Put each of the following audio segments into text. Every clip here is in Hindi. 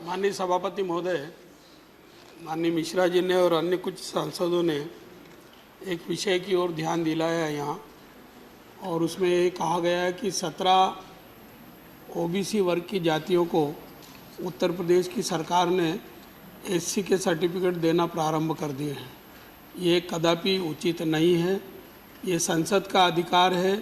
माननीय सभापति महोदय, माननीय मिश्रा जी ने और अन्य कुछ सांसदों ने एक विषय की ओर ध्यान दिलाया है यहाँ, और उसमें ये कहा गया है कि 17 ओबीसी वर्ग की जातियों को उत्तर प्रदेश की सरकार ने एससी के सर्टिफिकेट देना प्रारंभ कर दिए हैं। ये कदापि उचित नहीं है। ये संसद का अधिकार है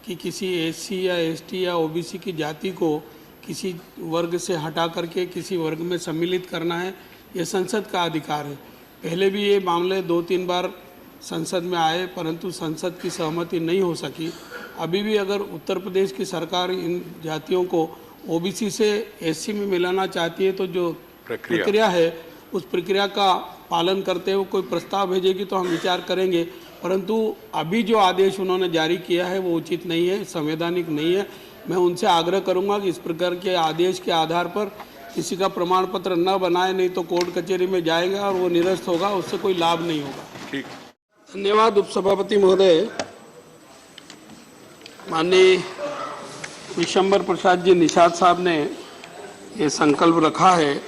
कि किसी एससी या एसटी या ओबीसी की जाति को किसी वर्ग से हटा करके किसी वर्ग में सम्मिलित करना है, ये संसद का अधिकार है। पहले भी ये मामले 2-3 बार संसद में आए, परंतु संसद की सहमति नहीं हो सकी। अभी भी अगर उत्तर प्रदेश की सरकार इन जातियों को ओबीसी से एससी में मिलाना चाहती है तो जो प्रक्रिया है उस प्रक्रिया का पालन करते हुए कोई प्रस्ताव भेजेगी तो हम विचार करेंगे, परंतु अभी जो आदेश उन्होंने जारी किया है वो उचित नहीं है, संवैधानिक नहीं है। मैं उनसे आग्रह करूंगा कि इस प्रकार के आदेश के आधार पर किसी का प्रमाण पत्र न बनाए, नहीं तो कोर्ट कचहरी में जाएगा और वो निरस्त होगा, उससे कोई लाभ नहीं होगा। ठीक, धन्यवाद उपसभापति महोदय। माननीय विशंबर प्रसाद जी निषाद साहब ने ये संकल्प रखा है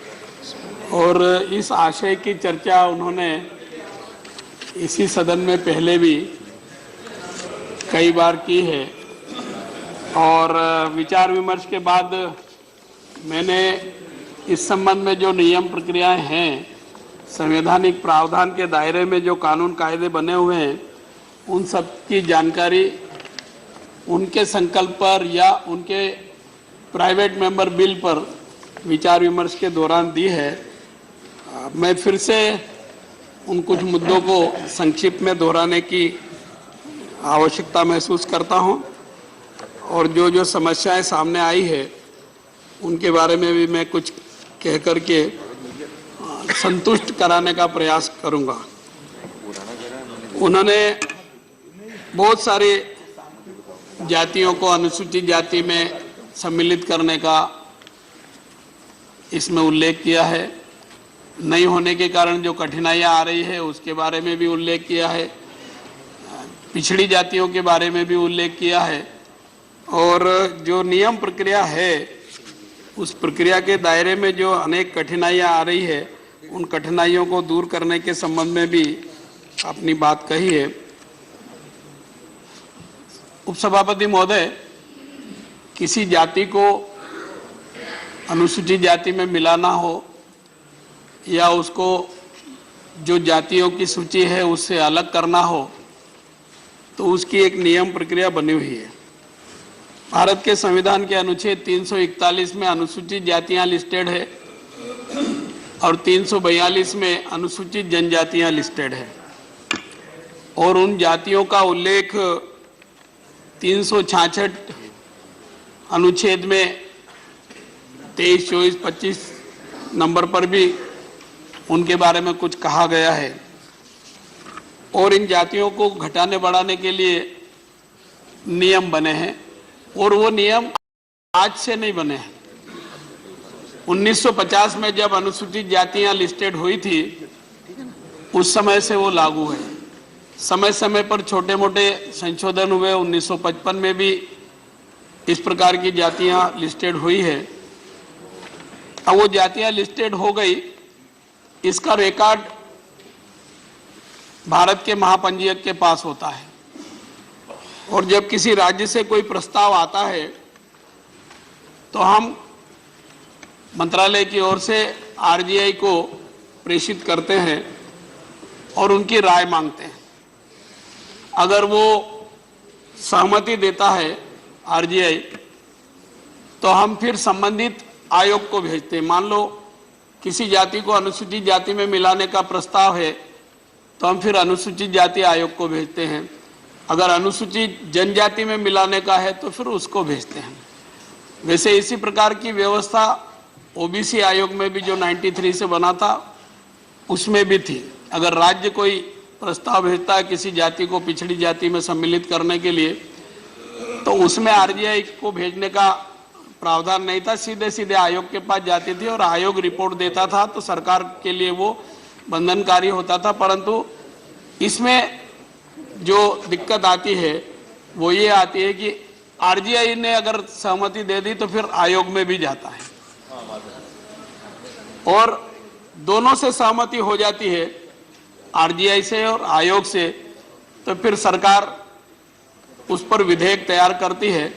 और इस आशय की चर्चा उन्होंने इसी सदन में पहले भी कई बार की है, और विचार विमर्श के बाद मैंने इस संबंध में जो नियम प्रक्रियाएं हैं, संवैधानिक प्रावधान के दायरे में जो कानून कायदे बने हुए हैं, उन सब की जानकारी उनके संकल्प पर या उनके प्राइवेट मेंबर बिल पर विचार विमर्श के दौरान दी है। मैं फिर से उन कुछ मुद्दों को संक्षिप्त में दोहराने की आवश्यकता महसूस करता हूं, और जो जो समस्याएं सामने आई है उनके बारे में भी मैं कुछ कह कर के संतुष्ट कराने का प्रयास करूंगा। उन्होंने बहुत सारी जातियों को अनुसूचित जाति में सम्मिलित करने का इसमें उल्लेख किया है। नहीं होने के कारण जो कठिनाइयां आ रही है उसके बारे में भी उल्लेख किया है, पिछड़ी जातियों के बारे में भी उल्लेख किया है, और जो नियम प्रक्रिया है उस प्रक्रिया के दायरे में जो अनेक कठिनाइयां आ रही है उन कठिनाइयों को दूर करने के संबंध में भी अपनी बात कही है। उपसभापति महोदय, किसी जाति को अनुसूचित जाति में मिलाना हो या उसको जो जातियों की सूची है उससे अलग करना हो तो उसकी एक नियम प्रक्रिया बनी हुई है। भारत के संविधान के अनुच्छेद 341 में अनुसूचित जातियां लिस्टेड है और 342 में अनुसूचित जनजातियां लिस्टेड है, और उन जातियों का उल्लेख 366 अनुच्छेद में 23, 24, 25 नंबर पर भी उनके बारे में कुछ कहा गया है, और इन जातियों को घटाने बढ़ाने के लिए नियम बने हैं, और वो नियम आज से नहीं बने हैं। 1950 में जब अनुसूचित जातियां लिस्टेड हुई थी उस समय से वो लागू है। समय समय पर छोटे मोटे संशोधन हुए। 1955 में भी इस प्रकार की जातियां लिस्टेड हुई है। अब वो जातियां लिस्टेड हो गई, इसका रिकॉर्ड भारत के महापंजीयक के पास होता है, और जब किसी राज्य से कोई प्रस्ताव आता है तो हम मंत्रालय की ओर से आरजीआई को प्रेषित करते हैं और उनकी राय मांगते हैं। अगर वो सहमति देता है आरजीआई तो हम फिर संबंधित आयोग को भेजते हैं। मान लो किसी जाति को अनुसूचित जाति में मिलाने का प्रस्ताव है तो हम फिर अनुसूचित जाति आयोग को भेजते हैं। अगर अनुसूचित जनजाति में मिलाने का है तो फिर उसको भेजते हैं। वैसे इसी प्रकार की व्यवस्था ओबीसी आयोग में भी जो 93 से बना था उसमें भी थी। अगर राज्य कोई प्रस्ताव भेजता है किसी जाति को पिछड़ी जाति में सम्मिलित करने के लिए तो उसमें आरजीआई को भेजने का प्रावधान नहीं था, सीधे सीधे आयोग के पास जाती थी और आयोग रिपोर्ट देता था, तो सरकार के लिए वो बंधनकारी होता था। परंतु इसमें जो दिक्कत आती है वो ये आती है कि आरजीआई ने अगर सहमति दे दी तो फिर आयोग में भी जाता है। और दोनों से सहमति हो जाती है, आरजीआई से और आयोग से, तो फिर सरकार उस पर विधेयक तैयार करती है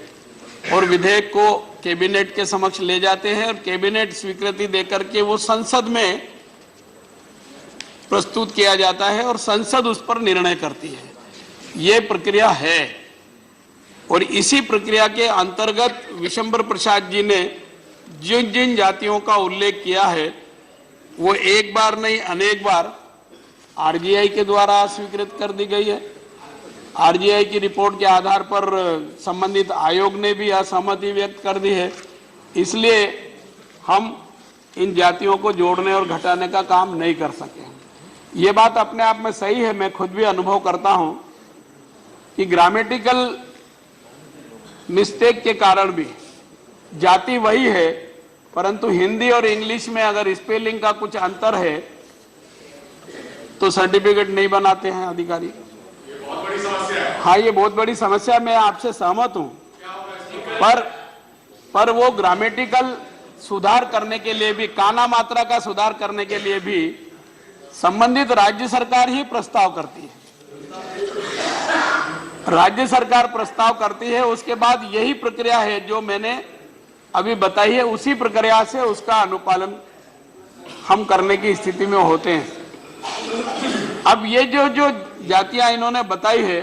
और विधेयक को कैबिनेट के समक्ष ले जाते हैं और कैबिनेट स्वीकृति देकर के वो संसद में प्रस्तुत किया जाता है और संसद उस पर निर्णय करती है। ये प्रक्रिया है और इसी प्रक्रिया के अंतर्गत विशंबर प्रसाद जी ने जिन जिन जातियों का उल्लेख किया है वो एक बार नहीं अनेक बार आरजीआई के द्वारा स्वीकृत कर दी गई है। आरजीआई की रिपोर्ट के आधार पर संबंधित आयोग ने भी असहमति व्यक्त कर दी है। इसलिए हम इन जातियों को जोड़ने और घटाने का काम नहीं कर सके। ये बात अपने आप में सही है, मैं खुद भी अनुभव करता हूं कि ग्रामेटिकल मिस्टेक के कारण भी जाति वही है, परंतु हिंदी और इंग्लिश में अगर स्पेलिंग का कुछ अंतर है तो सर्टिफिकेट नहीं बनाते हैं अधिकारी। बहुत बड़ी समस्या है। हाँ, ये बहुत बड़ी समस्या, मैं आपसे सहमत हूं, पर वो ग्रामेटिकल सुधार करने के लिए भी, काना मात्रा का सुधार करने के लिए भी संबंधित राज्य सरकार ही प्रस्ताव करती है। राज्य सरकार प्रस्ताव करती है, उसके बाद यही प्रक्रिया है जो मैंने अभी बताई है, उसी प्रक्रिया से उसका अनुपालन हम करने की स्थिति में होते हैं। अब ये जो जातियां इन्होंने बताई है,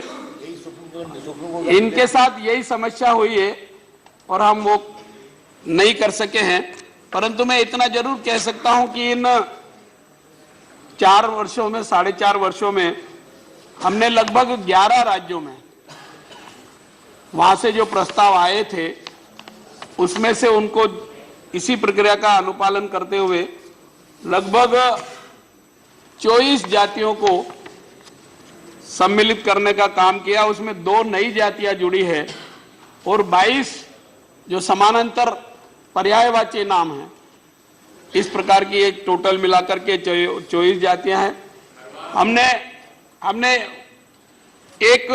इनके साथ यही समस्या हुई है और हम वो नहीं कर सके हैं। परंतु मैं इतना जरूर कह सकता हूं कि इन 4 वर्षों में, 4.5 वर्षों में हमने लगभग 11 राज्यों में वहां से जो प्रस्ताव आए थे उसमें से उनको इसी प्रक्रिया का अनुपालन करते हुए लगभग 24 जातियों को सम्मिलित करने का काम किया। उसमें 2 नई जातियां जुड़ी है और 22 जो समानांतर पर्यायवाची नाम है। इस प्रकार की एक टोटल मिलाकर के 24 जातियां हैं। हमने एक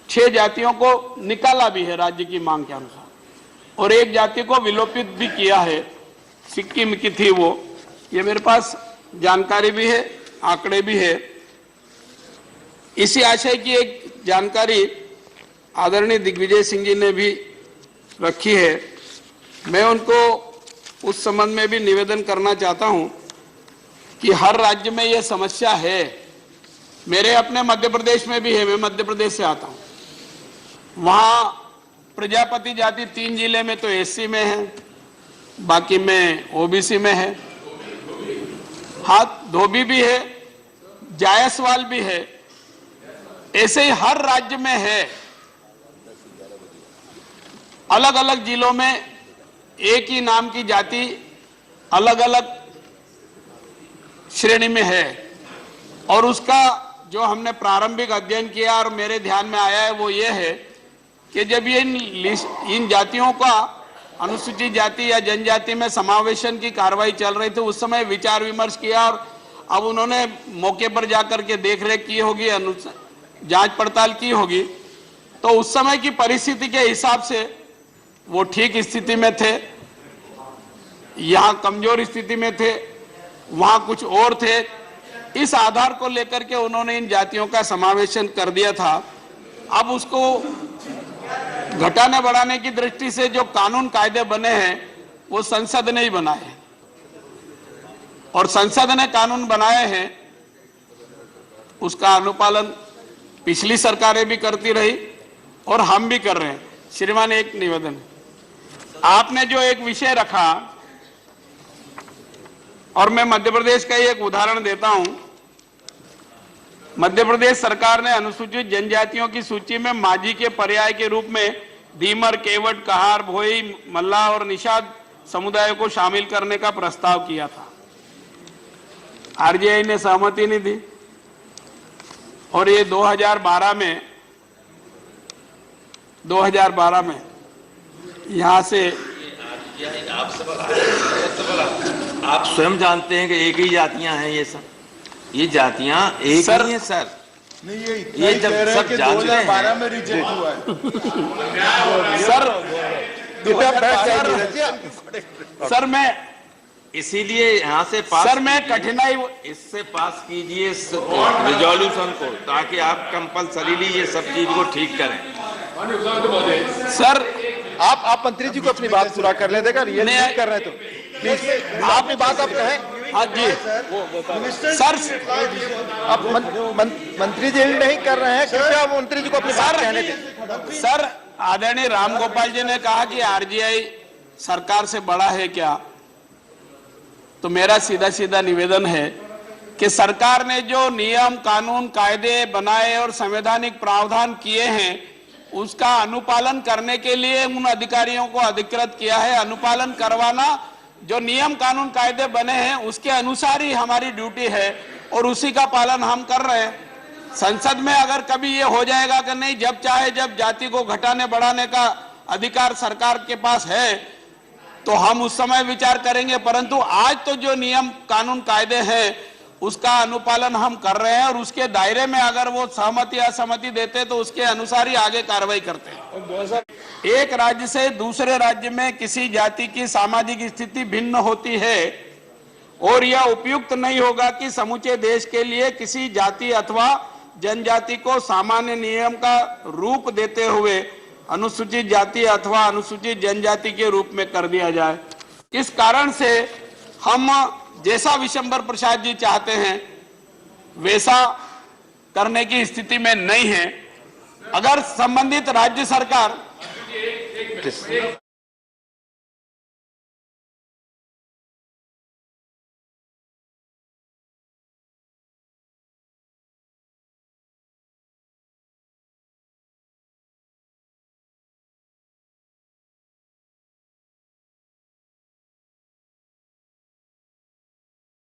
6 जातियों को निकाला भी है राज्य की मांग के अनुसार और एक जाति को विलोपित भी किया है, सिक्किम की थी वो। ये मेरे पास जानकारी भी है, आंकड़े भी है। इसी आशय की एक जानकारी आदरणीय दिग्विजय सिंह जी ने भी रखी है। मैं उनको उस संबंध में भी निवेदन करना चाहता हूं कि हर राज्य में यह समस्या है। मेरे अपने मध्य प्रदेश में भी है, मैं मध्य प्रदेश से आता हूं। वहां प्रजापति जाति 3 जिले में तो एससी में है, बाकी में ओबीसी में है। हाँ, धोबी भी है, जायसवाल भी है। ऐसे ही हर राज्य में है। अलग अलग जिलों में एक ही नाम की जाति अलग अलग श्रेणी में है और उसका जो हमने प्रारंभिक अध्ययन किया और मेरे ध्यान में आया है वो ये है कि जब ये इन जातियों का अनुसूचित जाति या जनजाति में समावेशन की कार्रवाई चल रही थी, उस समय विचार विमर्श किया और अब उन्होंने मौके पर जाकर के देखरेख की होगी, जांच पड़ताल की होगी, तो उस समय की परिस्थिति के हिसाब से वो ठीक स्थिति में थे, यहां कमजोर स्थिति में थे, वहां कुछ और थे। इस आधार को लेकर के उन्होंने इन जातियों का समावेशन कर दिया था। अब उसको घटाने बढ़ाने की दृष्टि से जो कानून कायदे बने हैं वो संसद ने ही बनाए और संसद ने कानून बनाए हैं, उसका अनुपालन पिछली सरकारें भी करती रही और हम भी कर रहे हैं। श्रीमान, एक निवेदन है, आपने जो एक विषय रखा और मैं मध्य प्रदेश का एक उदाहरण देता हूं। मध्य प्रदेश सरकार ने अनुसूचित जनजातियों की सूची में माझी के पर्याय के रूप में धीमर, केवट, कहार, भोई, मल्लाह और निषाद समुदाय को शामिल करने का प्रस्ताव किया था। आरजीआई ने सहमति नहीं दी और ये 2012 में यहां से आप स्वयं जानते हैं कि एक ही जातियां हैं ये सब, ये जातियां एक ही हैं सर। नहीं, ये जब सब जानते हैं 2012 में रिजेक्ट हुआ है सर, मैं इसीलिए यहाँ से पास सर मैं कठिनाई इससे पास कीजिए रिजोल्यूशन को, ताकि आप कंपल्सरीली ये सब चीज को ठीक करें। सर आप मंत्री जी को अपनी बात पूरा कर ले देगा, ये नहीं कर रहे तो प्लीज आप अपनी बात आप कहें। हाँ जी सर अब मंत्री जी नहीं कर रहे हैं, कृपया मंत्री जी को अपनी बात कहने दें। सर आदरणीय राम गोपाल जी ने कहा कि आरजीआई सरकार से बड़ा है क्या, तो मेरा सीधा सीधा निवेदन है कि सरकार ने जो नियम कानून कायदे बनाए और संवैधानिक प्रावधान किए हैं उसका अनुपालन करने के लिए उन अधिकारियों को अधिकृत किया है। अनुपालन करवाना, जो नियम कानून कायदे बने हैं उसके अनुसार ही हमारी ड्यूटी है और उसी का पालन हम कर रहे हैं। संसद में अगर कभी ये हो जाएगा कि नहीं, जब चाहे जब जाति को घटाने बढ़ाने का अधिकार सरकार के पास है, तो हम उस समय विचार करेंगे, परंतु आज तो जो नियम कानून कायदे हैं उसका अनुपालन हम कर रहे हैं और उसके दायरे में अगर वो सहमति असहमति देते तो उसके अनुसार ही आगे कार्रवाई करते हैं। एक राज्य से दूसरे राज्य में किसी जाति की सामाजिक स्थिति भिन्न होती है और यह उपयुक्त नहीं होगा कि समूचे देश के लिए किसी जाति अथवा जनजाति को सामान्य नियम का रूप देते हुए अनुसूचित जाति अथवा अनुसूचित जनजाति के रूप में कर दिया जाए। इस कारण से हम जैसा विशंबर प्रसाद जी चाहते हैं वैसा करने की स्थिति में नहीं है। अगर संबंधित राज्य सरकार